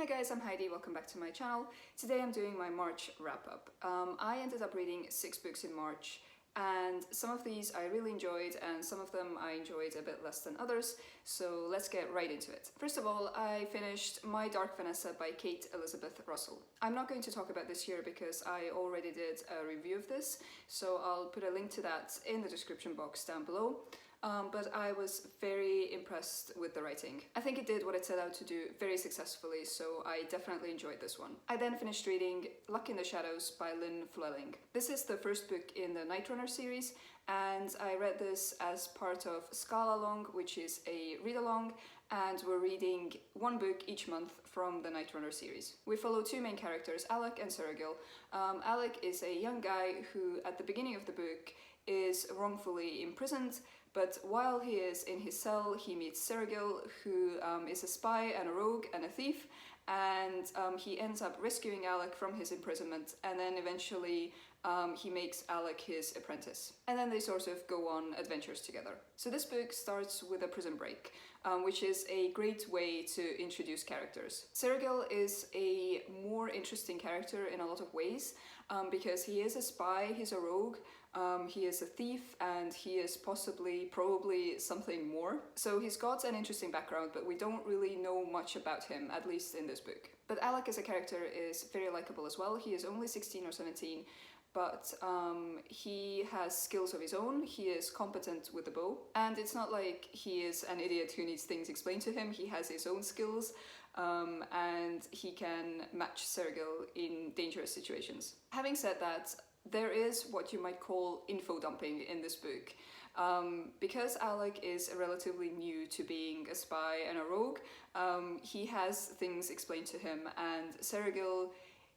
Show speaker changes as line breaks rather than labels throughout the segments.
guys, I'm Heidi, welcome back to my channel. Today I'm doing my March wrap-up. I ended up reading 6 books in March, and some of these I really enjoyed and some of them I enjoyed a bit less than others, so let's get right into it. First of all, I finished My Dark Vanessa by Kate Elizabeth Russell. I'm not going to talk about this here because I already did a review of this, so I'll put a link to that in the description box down below. But I was very impressed with the writing. I think it did what it set out to do very successfully, so I definitely enjoyed this one. I then finished reading Luck in the Shadows by Lynn Flewelling. This is the first book in the Night Runner series, and I read this as part of Scala Long, which is a read-along, and we're reading one book each month from the Night Runner series. We follow two main characters, Alec and Sergil. Alec is a young guy who, at the beginning of the book, is wrongfully imprisoned, but while he is in his cell, he meets Sergil, who is a spy and a rogue and a thief, and he ends up rescuing Alec from his imprisonment, and then eventually he makes Alec his apprentice. And then they sort of go on adventures together. So this book starts with a prison break, which is a great way to introduce characters. Sergil is a more interesting character in a lot of ways, because he is a spy, he's a rogue, he is a thief, and he is probably something more. So he's got an interesting background, but we don't really know much about him, at least in this book. But Alec as a character is very likable as well. He is only 16 or 17, but he has skills of his own. He is competent with the bow, and it's not like he is an idiot who needs things explained to him. He has his own skills, and he can match Sergil in dangerous situations. Having said that, there is what you might call info dumping in this book. Because Alec is relatively new to being a spy and a rogue, he has things explained to him, and Sergil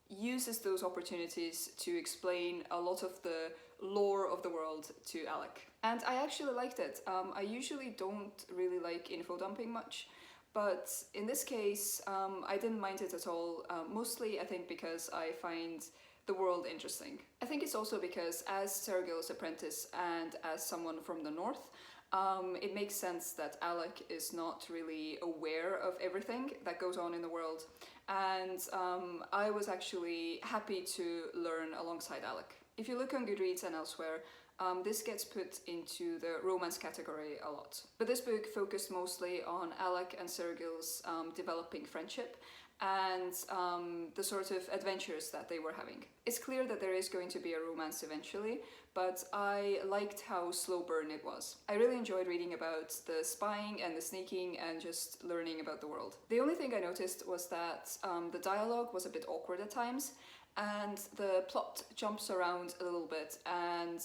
uses those opportunities to explain a lot of the lore of the world to Alec. And I actually liked it. I usually don't really like info dumping much, but in this case I didn't mind it at all, mostly I think because I find the world interesting. I think it's also because as Sergil's apprentice and as someone from the north, it makes sense that Alec is not really aware of everything that goes on in the world, and I was actually happy to learn alongside Alec. If you look on Goodreads and elsewhere, this gets put into the romance category a lot. But this book focused mostly on Alec and Sergil's developing friendship and the sort of adventures that they were having. It's clear that there is going to be a romance eventually, but I liked how slow burn it was. I really enjoyed reading about the spying and the sneaking and just learning about the world. The only thing I noticed was that the dialogue was a bit awkward at times, and the plot jumps around a little bit, and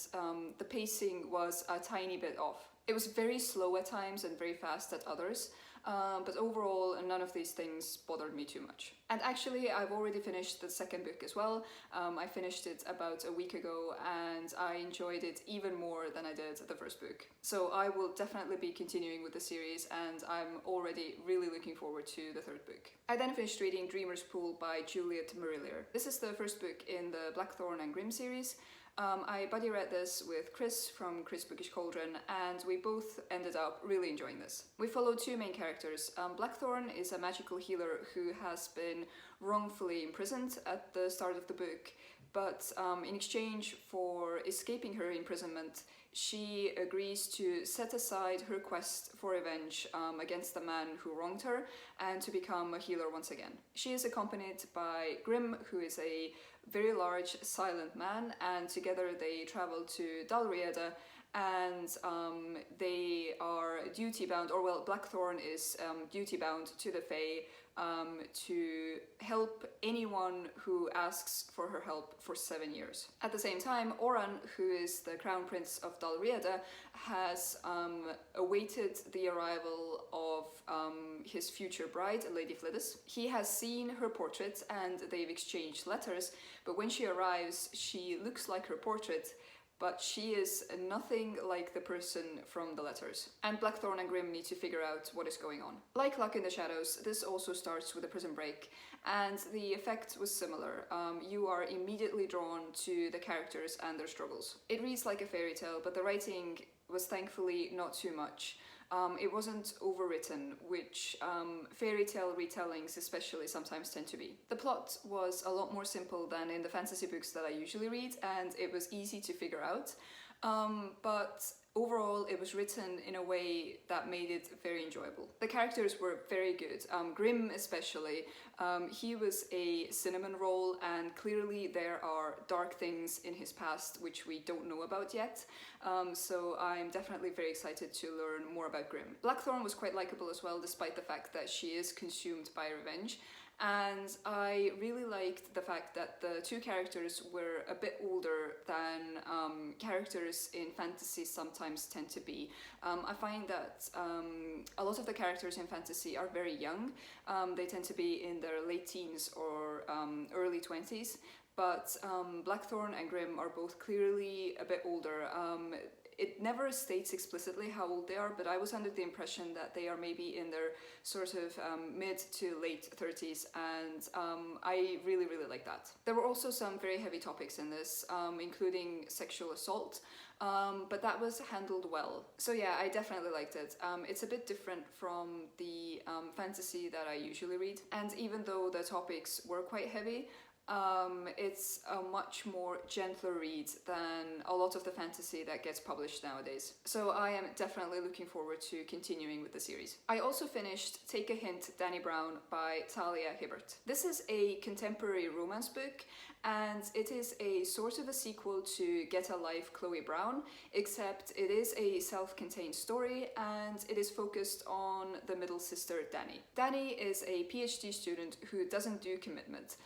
the pacing was a tiny bit off. It was very slow at times and very fast at others, but overall none of these things bothered me too much. And actually I've already finished the second book as well. I finished it about a week ago and I enjoyed it even more than I did the first book. So I will definitely be continuing with the series, and I'm already really looking forward to the third book. I then finished reading Dreamer's Pool by Juliet Marillier. This is the first book in the Blackthorn and Grimm series. I buddy read this with Chris from Chris Bookish Cauldron, and we both ended up really enjoying this. We follow two main characters. Blackthorn is a magical healer who has been wrongfully imprisoned at the start of the book, but in exchange for escaping her imprisonment, she agrees to set aside her quest for revenge against the man who wronged her and to become a healer once again. She is accompanied by Grimm, who is a very large silent man, and together they travel to Dalriada, and they are duty bound, or well, Blackthorn is duty bound to the Fae to help anyone who asks for her help for 7 years. At the same time, Oran, who is the crown prince of Dalriada, has awaited the arrival of his future bride, Lady Flidis. He has seen her portrait and they've exchanged letters, but when she arrives, she looks like her portrait, but she is nothing like the person from the letters. And Blackthorn and Grimm need to figure out what is going on. Like Luck in the Shadows, this also starts with a prison break, and the effect was similar. You are immediately drawn to the characters and their struggles. It reads like a fairy tale, but the writing was thankfully not too much. It wasn't overwritten, which fairy tale retellings especially sometimes tend to be. The plot was a lot more simple than in the fantasy books that I usually read, and it was easy to figure out. But overall, it was written in a way that made it very enjoyable. The characters were very good, Grimm especially. He was a cinnamon roll, and clearly there are dark things in his past which we don't know about yet. So I'm definitely very excited to learn more about Grimm. Blackthorn was quite likable as well, despite the fact that she is consumed by revenge. And I really liked the fact that the two characters were a bit older than characters in fantasy sometimes tend to be. I find that a lot of the characters in fantasy are very young. They tend to be in their late teens or early 20s, but Blackthorn and Grimm are both clearly a bit older. It never states explicitly how old they are, but I was under the impression that they are maybe in their sort of mid to late 30s, and I really, really like that. There were also some very heavy topics in this, including sexual assault, but that was handled well. So yeah, I definitely liked it. It's a bit different from the fantasy that I usually read, and even though the topics were quite heavy, it's a much more gentler read than a lot of the fantasy that gets published nowadays. So I am definitely looking forward to continuing with the series. I also finished Take a Hint, Dani Brown by Talia Hibbert. This is a contemporary romance book, and it is a sort of a sequel to Get a Life, Chloe Brown, except it is a self-contained story and it is focused on the middle sister Dani. Dani is a PhD student who doesn't do commitment.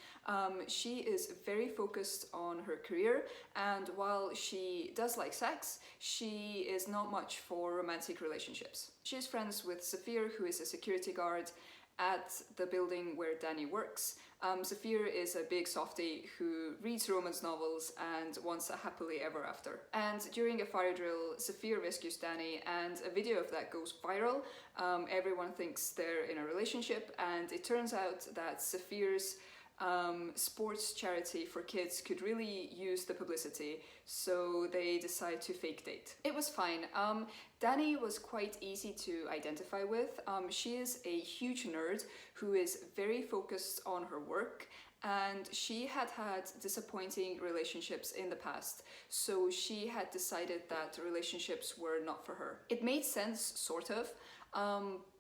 She is very focused on her career, and while she does like sex, she is not much for romantic relationships. She is friends with Saphir, who is a security guard at the building where Dani works. Saphir is a big softie who reads romance novels and wants a happily ever after. And during a fire drill, Saphir rescues Dani, and a video of that goes viral. Everyone thinks they're in a relationship, and it turns out that Saphir's sports charity for kids could really use the publicity, so they decide to fake date. It was fine. Dani was quite easy to identify with. She is a huge nerd who is very focused on her work, and she had had disappointing relationships in the past, so she had decided that relationships were not for her. It made sense, sort of,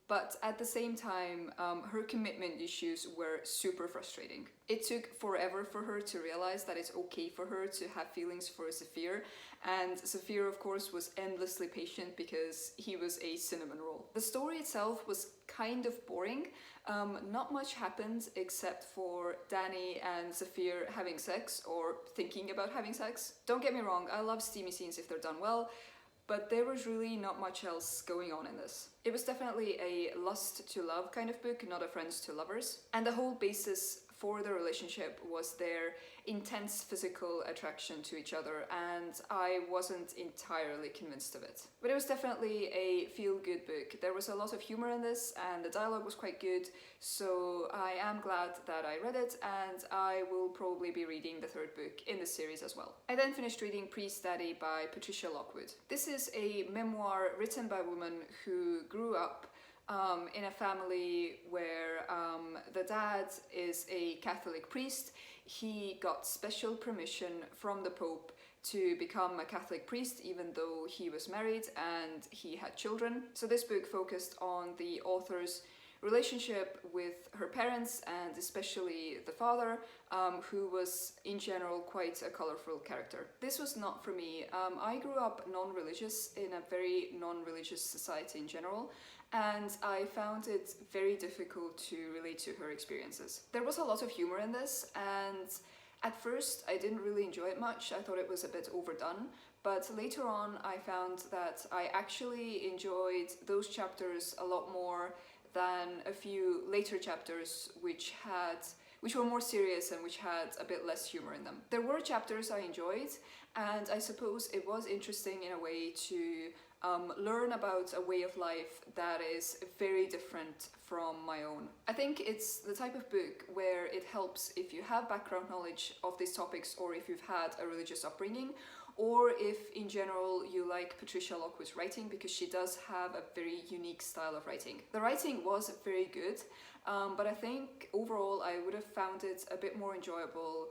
but at the same time, her commitment issues were super frustrating. It took forever for her to realize that it's okay for her to have feelings for Saphir, and Saphir, of course, was endlessly patient because he was a cinnamon roll. The story itself was kind of boring. Not much happened except for Dani and Saphir having sex or thinking about having sex. Don't get me wrong, I love steamy scenes if they're done well, but there was really not much else going on in this. It was definitely a lust to love kind of book, not a friends to lovers. And the whole basis for the relationship was their intense physical attraction to each other, and I wasn't entirely convinced of it. But it was definitely a feel-good book. There was a lot of humor in this, and the dialogue was quite good, so I am glad that I read it, and I will probably be reading the third book in the series as well. I then finished reading Priestdaddy by Patricia Lockwood. This is a memoir written by a woman who grew up in a family where the dad is a Catholic priest. He got special permission from the Pope to become a Catholic priest, even though he was married and he had children. So this book focused on the author's relationship with her parents, and especially the father, who was in general quite a colorful character. This was not for me. I grew up non-religious in a very non-religious society in general, and I found it very difficult to relate to her experiences. There was a lot of humor in this, and at first I didn't really enjoy it much. I thought it was a bit overdone, but later on I found that I actually enjoyed those chapters a lot more than a few later chapters which were more serious and which had a bit less humor in them. There were chapters I enjoyed, and I suppose it was interesting in a way to learn about a way of life that is very different from my own. I think it's the type of book where it helps if you have background knowledge of these topics, or if you've had a religious upbringing, or if in general you like Patricia Lockwood's writing, because she does have a very unique style of writing. The writing was very good, but I think overall I would have found it a bit more enjoyable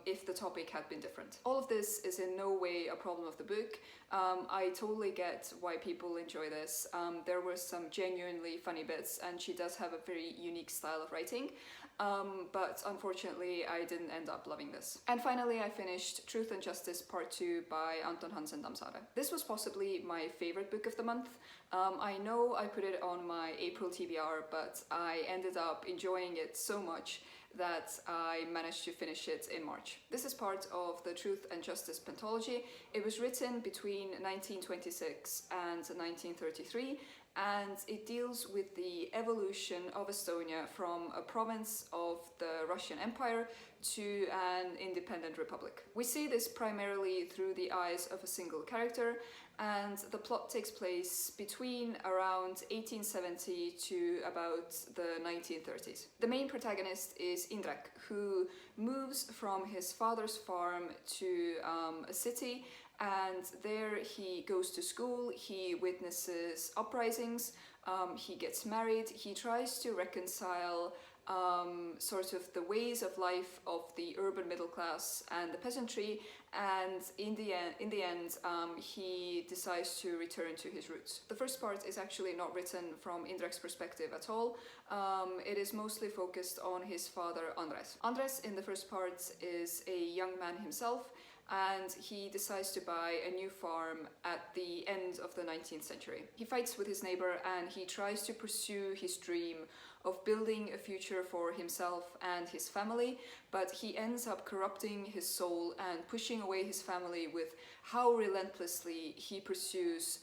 if the topic had been different. All of this is in no way a problem of the book. I totally get why people enjoy this. There were some genuinely funny bits, and she does have a very unique style of writing, but unfortunately I didn't end up loving this. And finally I finished Truth and Justice Part 2 by Anton Hansen Tammsaare. This was possibly my favorite book of the month. I know I put it on my April TBR, but I ended up enjoying it so much that I managed to finish it in March. This is part of the Truth and Justice Pentology. It was written between 1926 and 1933, and it deals with the evolution of Estonia from a province of the Russian Empire to an independent republic. We see this primarily through the eyes of a single character, and the plot takes place between around 1870 to about the 1930s. The main protagonist is Indrek, who moves from his father's farm to a city, and there he goes to school, he witnesses uprisings, he gets married, he tries to reconcile sort of the ways of life of the urban middle class and the peasantry, and in the end he decides to return to his roots. The first part is actually not written from Indrek's perspective at all. It is mostly focused on his father Andres. Andres in the first part is a young man himself, and he decides to buy a new farm at the end of the 19th century. He fights with his neighbor and he tries to pursue his dream of building a future for himself and his family, but he ends up corrupting his soul and pushing away his family with how relentlessly he pursues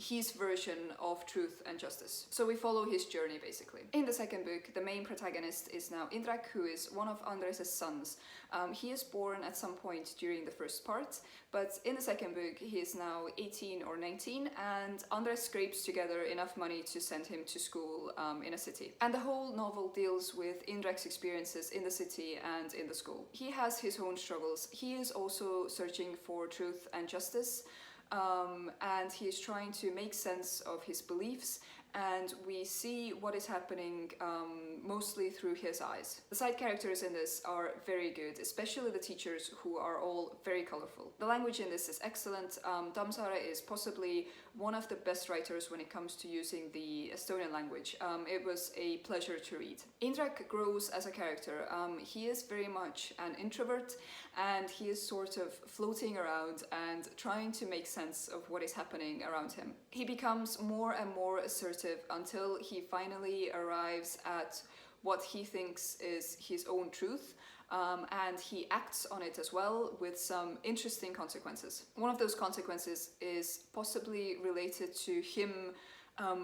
his version of truth and justice. So we follow his journey basically. In the second book, the main protagonist is now Indrek, who is one of Andres' sons. He is born at some point during the first part, but in the second book he is now 18 or 19, and Andres scrapes together enough money to send him to school in a city. And the whole novel deals with Indrek's experiences in the city and in the school. He has his own struggles. He is also searching for truth and justice, and he is trying to make sense of his beliefs, and we see what is happening mostly through his eyes. The side characters in this are very good, especially the teachers, who are all very colorful. The language in this is excellent. Tammsaare is possibly one of the best writers when it comes to using the Estonian language. It was a pleasure to read. Indrek grows as a character. He is very much an introvert, and he is sort of floating around and trying to make sense of what is happening around him. He becomes more and more assertive until he finally arrives at what he thinks is his own truth, and he acts on it as well with some interesting consequences. One of those consequences is possibly related to him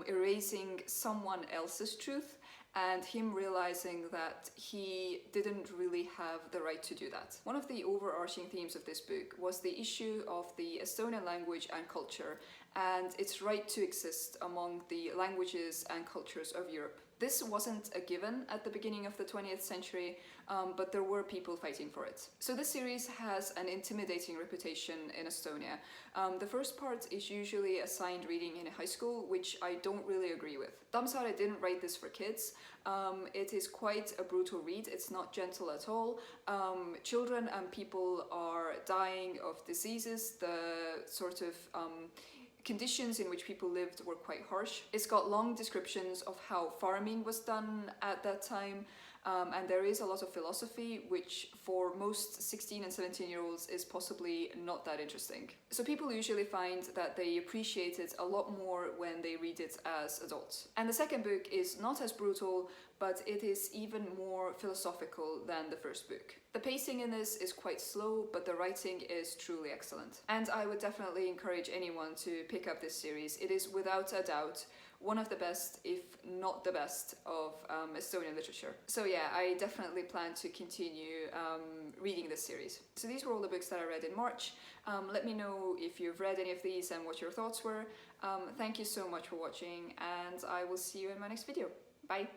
erasing someone else's truth, and him realizing that he didn't really have the right to do that. One of the overarching themes of this book was the issue of the Estonian language and culture, and its right to exist among the languages and cultures of Europe. This wasn't a given at the beginning of the 20th century, but there were people fighting for it. So this series has an intimidating reputation in Estonia. The first part is usually assigned reading in a high school, which I don't really agree with. Tammsaare didn't write this for kids. It is quite a brutal read. It's not gentle at all. Children and people are dying of diseases. The sort of conditions in which people lived were quite harsh. It's got long descriptions of how farming was done at that time, and there is a lot of philosophy, which for most 16 and 17-year-olds is possibly not that interesting. So people usually find that they appreciate it a lot more when they read it as adults. And the second book is not as brutal, but it is even more philosophical than the first book. The pacing in this is quite slow, but the writing is truly excellent. And I would definitely encourage anyone to pick up this series. It is without a doubt one of the best, if not the best, of Estonian literature. So yeah, I definitely plan to continue reading this series. So these were all the books that I read in March. Let me know if you've read any of these and what your thoughts were. Thank you so much for watching, and I will see you in my next video. Bye!